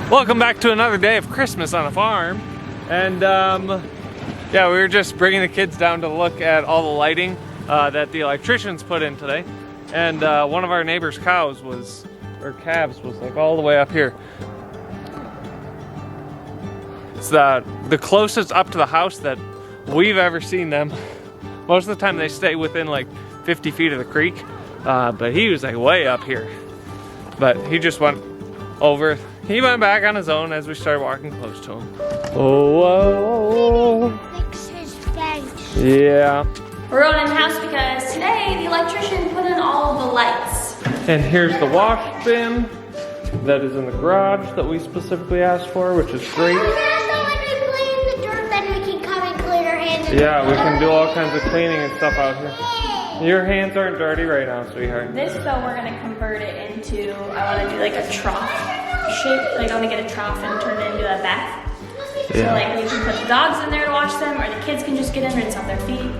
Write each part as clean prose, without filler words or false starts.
Welcome back to another day of Christmas on a farm. And yeah, we were just bringing the kids down to look at all the lighting that the electricians put in today. And one of our neighbor's calves was like all the way up here. It's the closest up to the house that we've ever seen them. Most of the time they stay within like 50 feet of the creek, but he was like way up here. But he just went over. He went back on his own as we started walking close to him. Oh, whoa. Fix his fence. Yeah. We're going in the house because today the electrician put in all of the lights. And here's the wash bin that is in the garage that we specifically asked for, which is great. Yeah, we can do all kinds of cleaning and stuff out here. Your hands aren't dirty right now, sweetheart. This though, we're gonna convert it into, I wanna do like a trough shape. Like I wanna get a trough and turn it into a bath. Yeah. So like we can put the dogs in there to wash them, or the kids can just get in, rinse off their feet.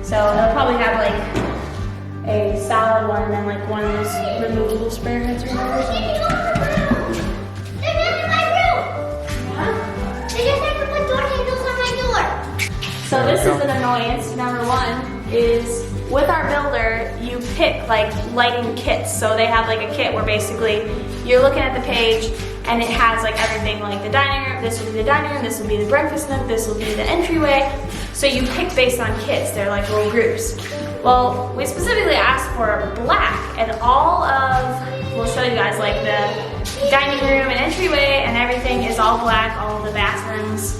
So it'll probably have like a solid one and then like one of those removable spare heads or whatever. So this is an annoyance. Number one is with our builder, you pick like lighting kits. So they have like a kit where basically you're looking at the page and it has like everything like the dining room, this will be the dining room, this will be the breakfast nook, this will be the entryway. So you pick based on kits, they're like little groups. Well, we specifically asked for black and all of, we'll show you guys like the dining room and entryway and everything is all black, all of the bathrooms.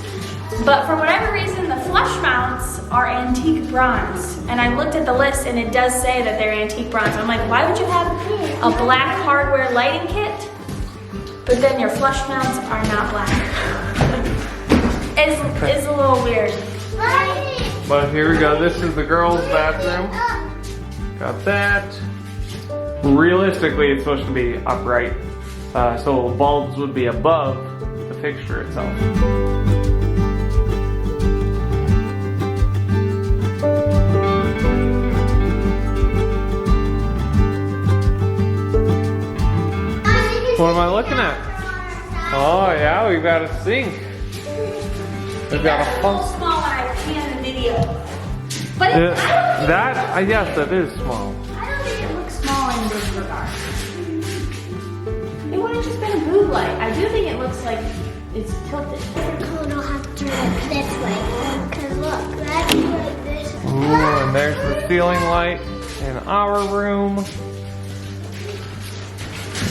But for whatever reason, the flush mounts are antique bronze. And I looked at the list and it does say that they're antique bronze. I'm like, why would you have a black hardware lighting kit, but then your flush mounts are not black? It's a little weird. But here we go. This is the girls' bathroom. Got that. Realistically, it's supposed to be upright. So bulbs would be above the fixture itself. What am I looking at? Oh yeah, we've got a sink. We've got a little small when I pan the video. But yes, that is small. I don't think it looks small in this regard. It would have just been a boob light. I do think it looks like it's tilted. I'll have to turn it this way. Because look, that's like this. Ooh, and there's the ceiling light in our room.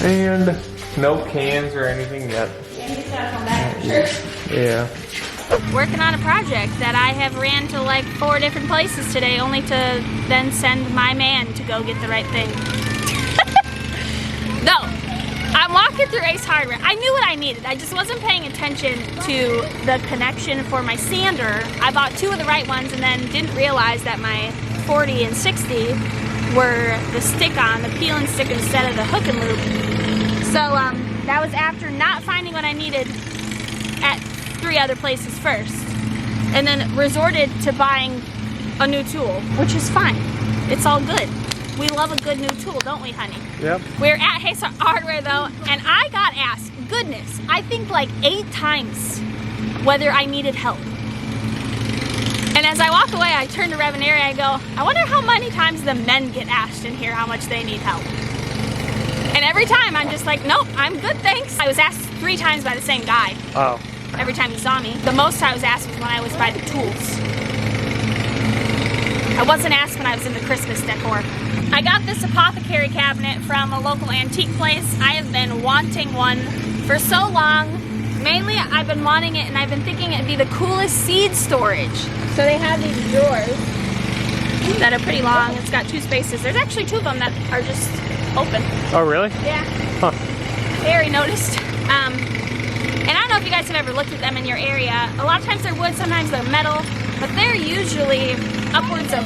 And no cans or anything yet. Yeah. Working on a project that I have ran to like 4 different places today, only to then send my man to go get the right thing. No, I'm walking through Ace Hardware. I knew what I needed. I just wasn't paying attention to the connection for my sander. I bought 2 of the right ones and then didn't realize that my 40 and 60 were the stick-on, the peel and stick instead of the hook and loop. So that was after not finding what I needed at 3 other places first, and then resorted to buying a new tool, which is fine. It's all good. We love a good new tool, don't we, honey? Yep. We're at Ace Hardware though, and I got asked, goodness, I think like 8 times whether I needed help. And as I walk away, I turn to Rev and Ari, I go, I wonder how many times the men get asked in here how much they need help. And every time I'm just like, nope, I'm good, thanks. I was asked 3 times by the same guy. Oh. Every time he saw me. The most I was asked was when I was by the tools. I wasn't asked when I was in the Christmas decor. I got this apothecary cabinet from a local antique place. I have been wanting one for so long. Mainly, I've been wanting it and I've been thinking it'd be the coolest seed storage. So they have these drawers that are pretty long. It's got 2 spaces. There's actually 2 of them that are just open. Oh, really? Yeah. Huh. Very noticed. And I don't know if you guys have ever looked at them in your area. A lot of times they're wood, sometimes they're metal, but they're usually upwards of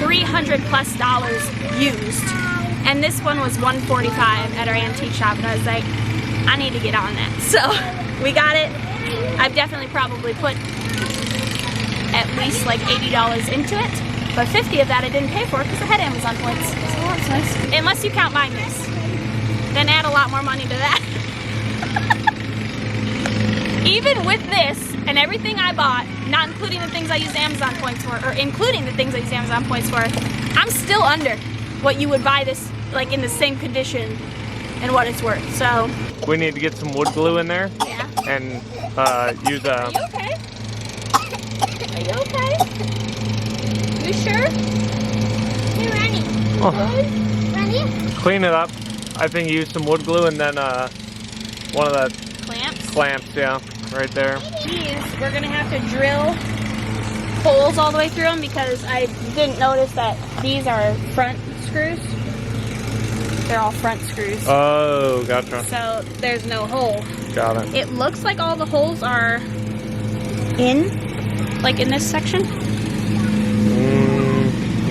$300+ used. And this one was $145 at our antique shop, and I was like, I need to get on that. So we got it. I've definitely probably put at least like $80 into it, but 50 of that I didn't pay for because I had Amazon points. So that's nice. Unless you count buying this, then add a lot more money to that. Even with this and everything I bought, not including the things I used Amazon points for, or including the things I used Amazon points for, I'm still under what you would buy this like in the same condition and what it's worth. So we need to get some wood glue in there. Yeah. And use a. Are you okay? Are you okay? You sure? Hey, Ronnie. Oh. Ronnie? Clean it up. I think use some wood glue and then one of the clamps, yeah, right there. These, we're gonna have to drill holes all the way through them because I didn't notice that these are front screws. They're all front screws. Oh, gotcha. So there's no hole. Got it. It looks like all the holes are in, like in this section.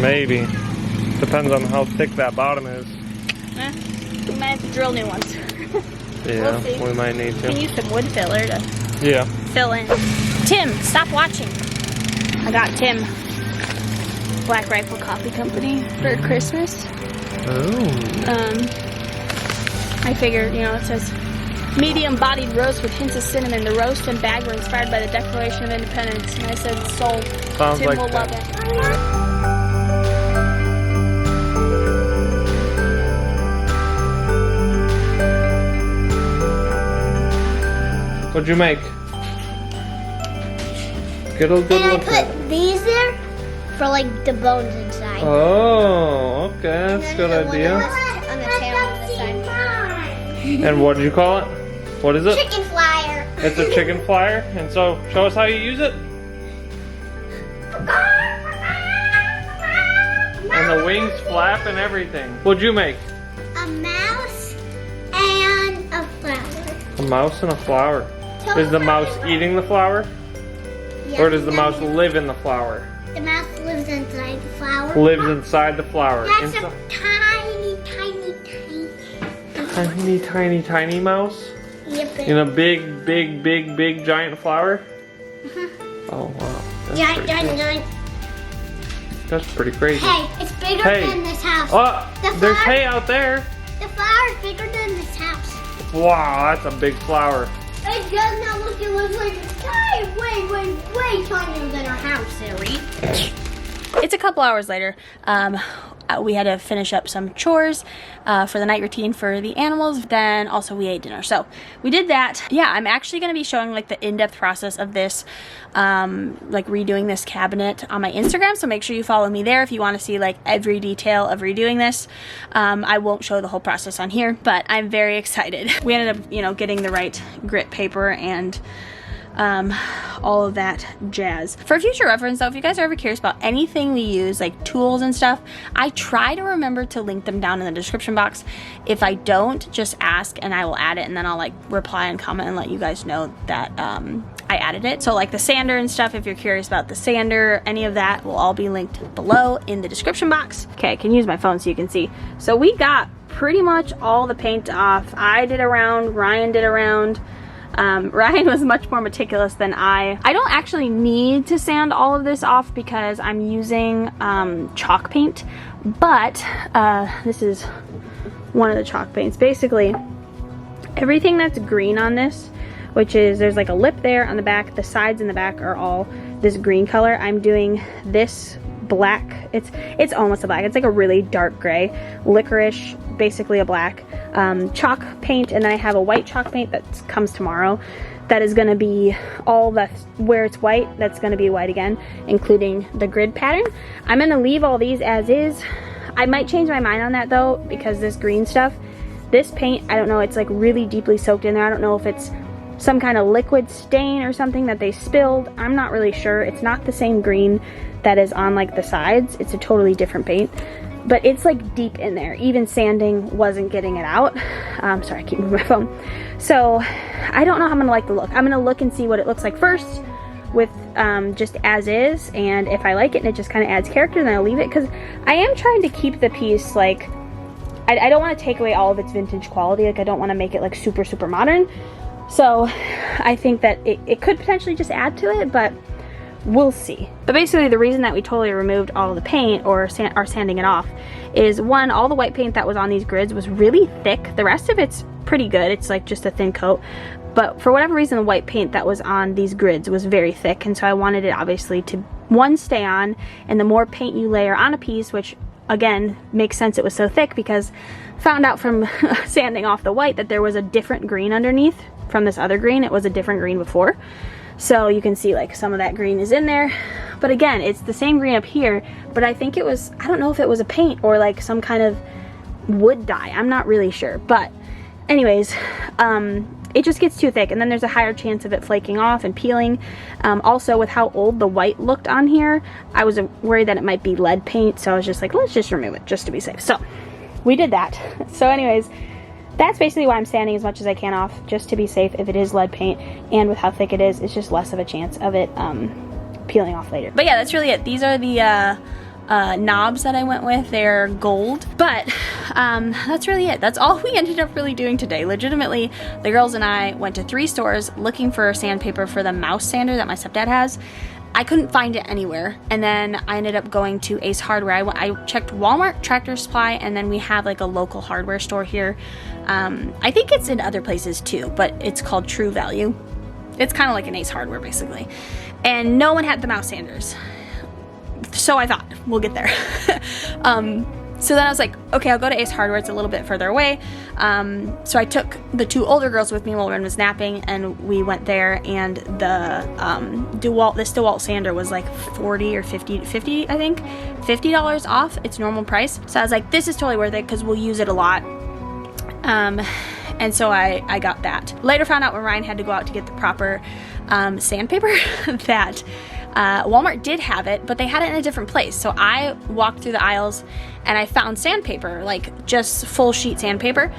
Maybe. Depends on how thick that bottom is. We might have to drill new ones. Yeah, We'll see. we might need We can to. use some wood filler to fill in. Tim, stop watching. I got Tim Black Rifle Coffee Company for Christmas. Oh. I figured, you know, it says medium-bodied roast with hints of cinnamon. The roast and bag were inspired by the Declaration of Independence. And I said, sold. Sounds Tim like will that. love it. What'd you make? Get a good And I look at it. put these there for like the bones inside. Oh, okay, that's a good idea. On the tail on the side. And what did you call it? What is it? Chicken flyer. It's a chicken flyer. And so, show us how you use it. And the wings flap and everything. What'd you make? A mouse and a flower. A mouse and a flower. Is the mouse eating the flower? Yeah, Or does the mouse live in the flower? The mouse lives inside the flower. Lives inside the flower. That's a Inside- tiny mouse? Yep. In a big giant flower? Oh wow. That's Giant, pretty cool. giant. That's pretty crazy. Hey, it's bigger Hey. than this house. Oh, The there's flower- hay out there. The flower's bigger than this house. Wow, that's a big flower. It does not look, it looks like it's way tinier than our house, Harry. It's a couple hours later. We had to finish up some chores for the night routine for the animals. Then also we ate dinner. So we did that. Yeah, I'm actually going to be showing like the in-depth process of this, like redoing this cabinet on my Instagram. So make sure you follow me there if you want to see like every detail of redoing this. I won't show the whole process on here, but I'm very excited. We ended up, you know, getting the right grit paper and all of that jazz. For future reference though, if you guys are ever curious about anything we use, like tools and stuff, I try to remember to link them down in the description box. If I don't, just ask and I will add it, and then I'll like reply and comment and let you guys know that I added it. So like the sander and stuff, if you're curious about the sander, any of that will all be linked below in the description box. Okay, I can use my phone so you can see. So we got pretty much all the paint off. I did a round, Ryan did a round. Ryan was much more meticulous than I. I don't actually need to sand all of this off because I'm using chalk paint, but this is one of the chalk paints. Basically, everything that's green on this, which is there's like a lip there on the back, the sides and the back are all this green color. I'm doing this black. It's almost a black. It's like a really dark gray, licorice, basically a black chalk paint, and then I have a white chalk paint that comes tomorrow. That is going to be all the where it's white. That's going to be white again, including the grid pattern. I'm going to leave all these as is. I might change my mind on that though, because this green stuff, this paint, I don't know. It's like really deeply soaked in there. I don't know if it's some kind of liquid stain or something that they spilled. I'm not really sure. It's not the same green that is on like the sides. It's a totally different paint, but it's like deep in there. Even sanding wasn't getting it out. Sorry, I keep moving my phone. So I don't know how I'm gonna like the look. I'm gonna look and see what it looks like first with just as is, and if I like it and it just kind of adds character, then I'll leave it, because I am trying to keep the piece like, I don't want to take away all of its vintage quality. Like I don't want to make it like super modern. So I think that it could potentially just add to it, but we'll see. But basically the reason that we totally removed all of the paint or are sanding it off is, one, all the white paint that was on these grids was really thick. The rest of it's pretty good. It's like just a thin coat. but for whatever reason the white paint that was on these grids was very thick, and so I wanted it obviously to, one, stay on, and the more paint you layer on a piece, which again makes sense it was so thick because found out from sanding off the white that there was a different green underneath from this other green. It was a different green before, so you can see like some of that green is in there, but again it's the same green up here, but I think it was, I don't know if it was a paint or like some kind of wood dye, I'm not really sure, but anyways, it just gets too thick, and then there's a higher chance of it flaking off and peeling. Also, with how old the white looked on here, I was worried that it might be lead paint, so I was just like, let's just remove it just to be safe. So we did that. So anyways, that's basically why I'm sanding as much as I can off, just to be safe if it is lead paint, and with how thick it is, it's just less of a chance of it peeling off later. But yeah, that's really it. These are the knobs that I went with. They're gold, but that's really it. That's all we ended up really doing today. Legitimately, the girls and I went to 3 stores looking for sandpaper for the mouse sander that my stepdad has. I couldn't find it anywhere, and then I ended up going to Ace Hardware. I checked Walmart, Tractor Supply, and then we have like a local hardware store here. I think it's in other places too, but it's called True Value. It's kind of like an Ace Hardware basically, and no one had the mouse sanders. So I thought, we'll get there. So then I was like, okay, I'll go to Ace Hardware, it's a little bit further away. So I took the 2 older girls with me while Ren was napping, and we went there, and the this DeWalt sander was like 40 or 50, I think, $50 off its normal price. So I was like, this is totally worth it because we'll use it a lot. And so I got that. Later found out when Ryan had to go out to get the proper sandpaper that Walmart did have it, but they had it in a different place. So I walked through the aisles and I found sandpaper, like just full sheet sandpaper,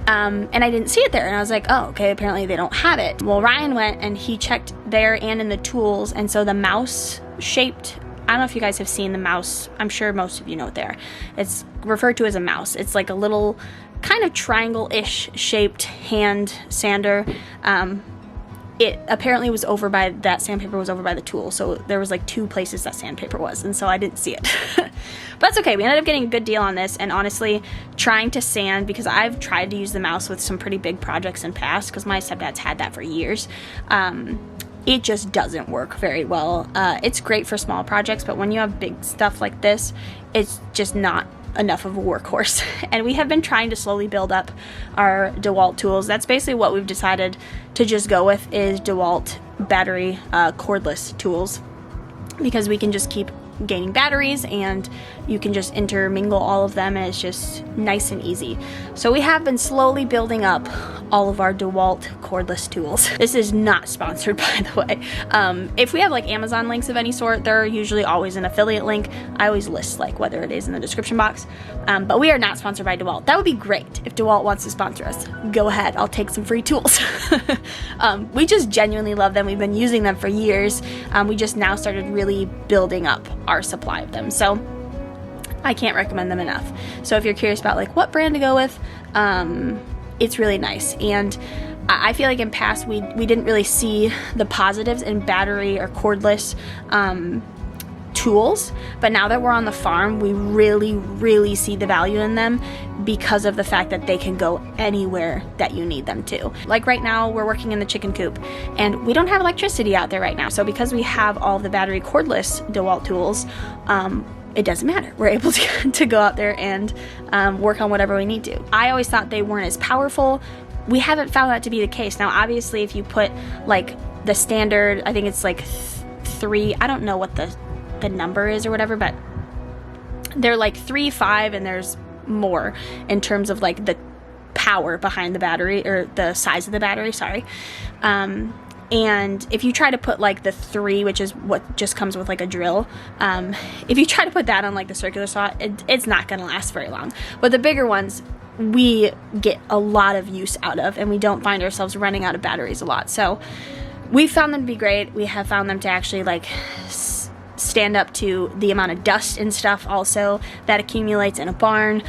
and I didn't see it there, and I was like, oh, okay, apparently they don't have it. Well, Ryan went and he checked there and in the tools, and so the mouse shaped, I don't know if you guys have seen the mouse, I'm sure most of you know it there. It's referred to as a mouse. It's like a little kind of triangle-ish shaped hand sander. It apparently was over by, that sandpaper was over by the tool, so there was like 2 places that sandpaper was, and so I didn't see it. But that's okay, we ended up getting a good deal on this, and honestly, trying to sand, because I've tried to use the mouse with some pretty big projects in the past, because my stepdad's had that for years, it just doesn't work very well. It's great for small projects, but when you have big stuff like this, it's just not enough of a workhorse. And we have been trying to slowly build up our DeWalt tools. That's basically what we've decided to just go with, is DeWalt battery cordless tools, because we can just keep gaining batteries and you can just intermingle all of them, and it's just nice and easy. So we have been slowly building up all of our DeWalt cordless tools. This is not sponsored, by the way. If we have like Amazon links of any sort, they're usually always an affiliate link. I always list like whether it is in the description box, but we are not sponsored by DeWalt. That would be great if DeWalt wants to sponsor us. Go ahead, I'll take some free tools. We just genuinely love them. We've been using them for years. We just now started really building up our supply of them, so I can't recommend them enough. So if you're curious about like what brand to go with, it's really nice. And I feel like in past we didn't really see the positives in battery or cordless tools, but now that we're on the farm, we really see the value in them, because of the fact that they can go anywhere that you need them to. Like right now we're working in the chicken coop and we don't have electricity out there right now, so because we have all the battery cordless DeWalt tools, it doesn't matter. We're able to go out there and work on whatever we need to. I always thought they weren't as powerful. We haven't found that to be the case. Now obviously if you put like the standard, I think it's like 3, I don't know what the number is or whatever, but they're like 3, 5, and there's more in terms of like the power behind the battery, or the size of the battery, sorry. And if you try to put like the 3, which is what just comes with like a drill, if you try to put that on like the circular saw, it's not gonna last very long. But the bigger ones, we get a lot of use out of, and we don't find ourselves running out of batteries a lot. So we found them to be great. We have found them to actually like stand up to the amount of dust and stuff also that accumulates in a barn.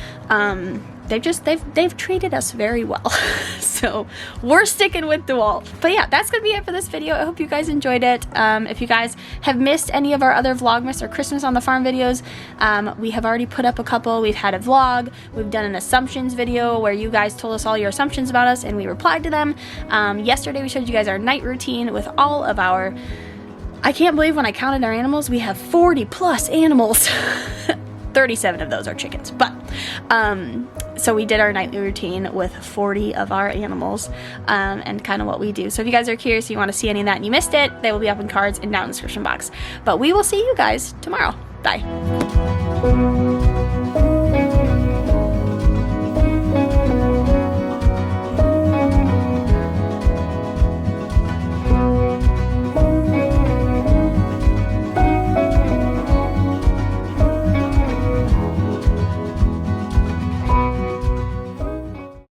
they've treated us very well. So we're sticking with DeWalt. But yeah, that's gonna be it for this video. I hope you guys enjoyed it. If you guys have missed any of our other Vlogmas or Christmas on the Farm videos, we have already put up a couple. We've had a vlog, we've done an assumptions video where you guys told us all your assumptions about us and we replied to them. Yesterday we showed you guys our night routine with all of our, I can't believe when I counted our animals, we have 40 plus animals. 37 of those are chickens, but so we did our nightly routine with 40 of our animals, and kind of what we do. So if you guys are curious, you want to see any of that and you missed it, they will be up in cards and down in the description box. But we will see you guys tomorrow. Bye.